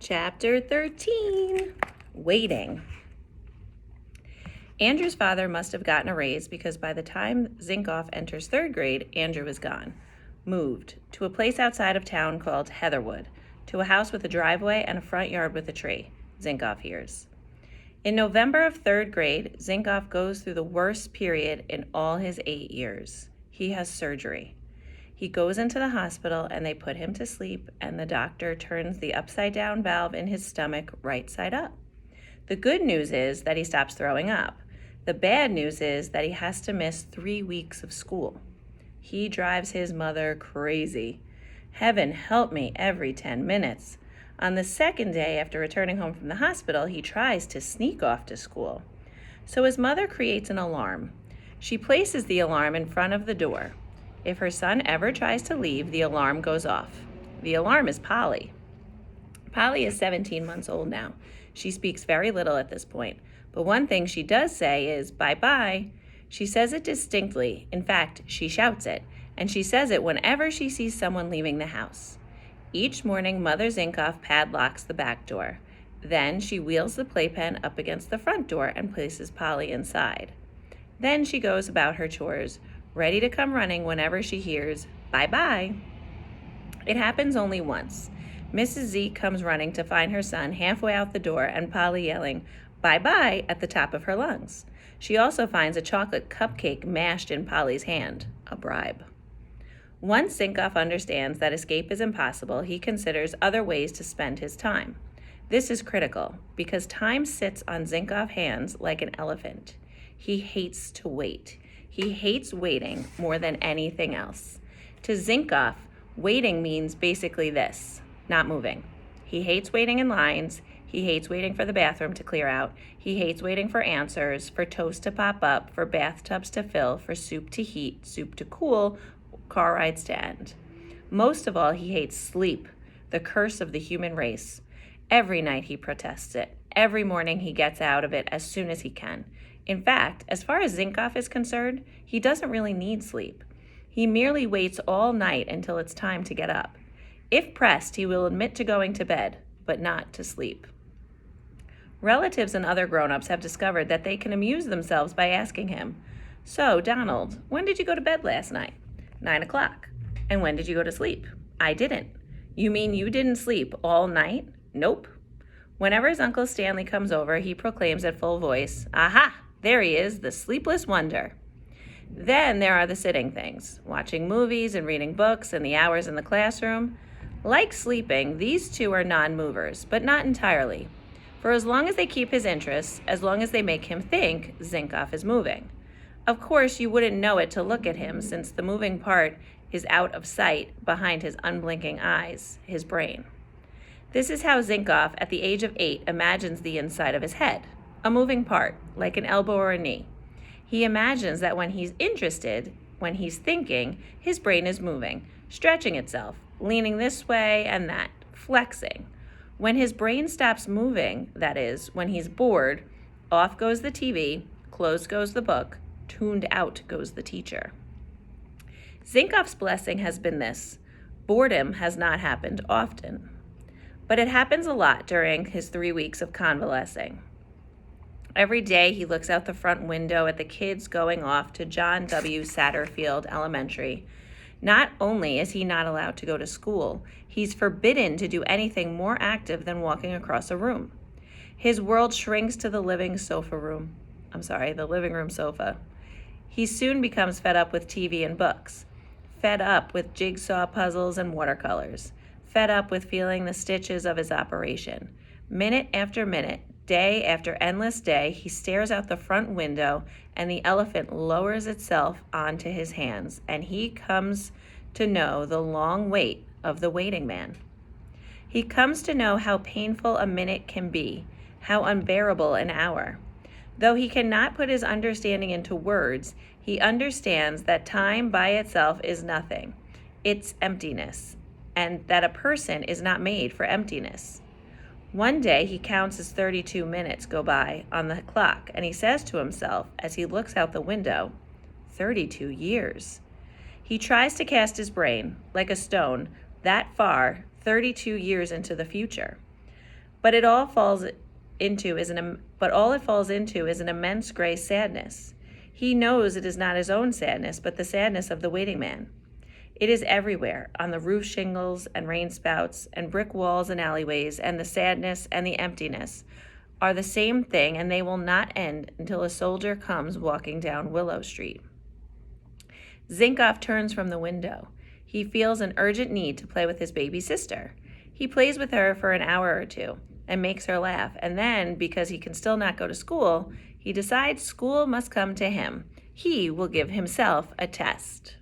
Chapter 13, Waiting. Andrew's father must have gotten a raise because by the time Zinkoff enters third grade, Andrew is gone. Moved to a place outside of town called Heatherwood, to a house with a driveway and a front yard with a tree, Zinkoff hears. In November of third grade, Zinkoff goes through the worst period in all his 8 years. He has surgery. He goes into the hospital and they put him to sleep, and the doctor turns the upside-down valve in his stomach right side up. The good news is that he stops throwing up. The bad news is that he has to miss 3 weeks of school. He drives his mother crazy. Heaven help me every 10 minutes. On the second day after returning home from the hospital, he tries to sneak off to school. So his mother creates an alarm. She places the alarm in front of the door. If her son ever tries to leave, the alarm goes off. The alarm is Polly. Polly is 17 months old now. She speaks very little at this point, but one thing she does say is bye-bye. She says it distinctly. In fact, she shouts it, and she says it whenever she sees someone leaving the house. Each morning, Mother Zinkoff padlocks the back door. Then she wheels the playpen up against the front door and places Polly inside. Then she goes about her chores, ready to come running whenever she hears, bye-bye. It happens only once. Mrs. Z comes running to find her son halfway out the door and Polly yelling, bye-bye, at the top of her lungs. She also finds a chocolate cupcake mashed in Polly's hand, a bribe. Once Zinkoff understands that escape is impossible, he considers other ways to spend his time. This is critical because time sits on Zinkoff's hands like an elephant. He hates to wait. He hates waiting more than anything else. To Zinkoff, waiting means basically this, not moving. He hates waiting in lines. He hates waiting for the bathroom to clear out. He hates waiting for answers, for toast to pop up, for bathtubs to fill, for soup to heat, soup to cool, car rides to end. Most of all, he hates sleep, the curse of the human race. Every night he protests it. Every morning he gets out of it as soon as he can. In fact, as far as Zinkoff is concerned, he doesn't really need sleep. He merely waits all night until it's time to get up. If pressed, he will admit to going to bed, but not to sleep. Relatives and other grown-ups have discovered that they can amuse themselves by asking him, so, Donald, when did you go to bed last night? 9 o'clock. And when did you go to sleep? I didn't. You mean you didn't sleep all night? Nope. Whenever his Uncle Stanley comes over, he proclaims at full voice, aha! There he is, the sleepless wonder. Then there are the sitting things, watching movies and reading books and the hours in the classroom. Like sleeping, these two are non-movers, but not entirely. For as long as they keep his interest, as long as they make him think, Zinkoff is moving. Of course, you wouldn't know it to look at him since the moving part is out of sight behind his unblinking eyes, his brain. This is how Zinkoff, at the age of 8, imagines the inside of his head. A moving part, like an elbow or a knee. He imagines that when he's interested, when he's thinking, his brain is moving, stretching itself, leaning this way and that, flexing. When his brain stops moving, that is, when he's bored, off goes the TV, closed goes the book, tuned out goes the teacher. Zinkoff's blessing has been this. Boredom has not happened often. But it happens a lot during his 3 weeks of convalescing. Every day he looks out the front window at the kids going off to John W. Satterfield Elementary. Not only is he not allowed to go to school, he's forbidden to do anything more active than walking across a room. His world shrinks to the living room sofa. He soon becomes fed up with TV and books, fed up with jigsaw puzzles and watercolors, fed up with feeling the stitches of his operation. Minute after minute, day after endless day, he stares out the front window and the elephant lowers itself onto his hands, and he comes to know the long wait of the waiting man. He comes to know how painful a minute can be, how unbearable an hour. Though he cannot put his understanding into words, he understands that time by itself is nothing. It's emptiness, and that a person is not made for emptiness. One day he counts as 32 minutes go by on the clock, and he says to himself as he looks out the window, 32 years. He tries to cast his brain, like a stone, that far, 32 years into the future. But it all falls into is but all it falls into is an immense gray sadness. He knows it is not his own sadness, but the sadness of the waiting man. It is everywhere, on the roof shingles and rain spouts and brick walls and alleyways, and the sadness and the emptiness are the same thing, and they will not end until a soldier comes walking down Willow Street. Zinkoff turns from the window. He feels an urgent need to play with his baby sister. He plays with her for an hour or two and makes her laugh, and then, because he can still not go to school, he decides school must come to him. He will give himself a test.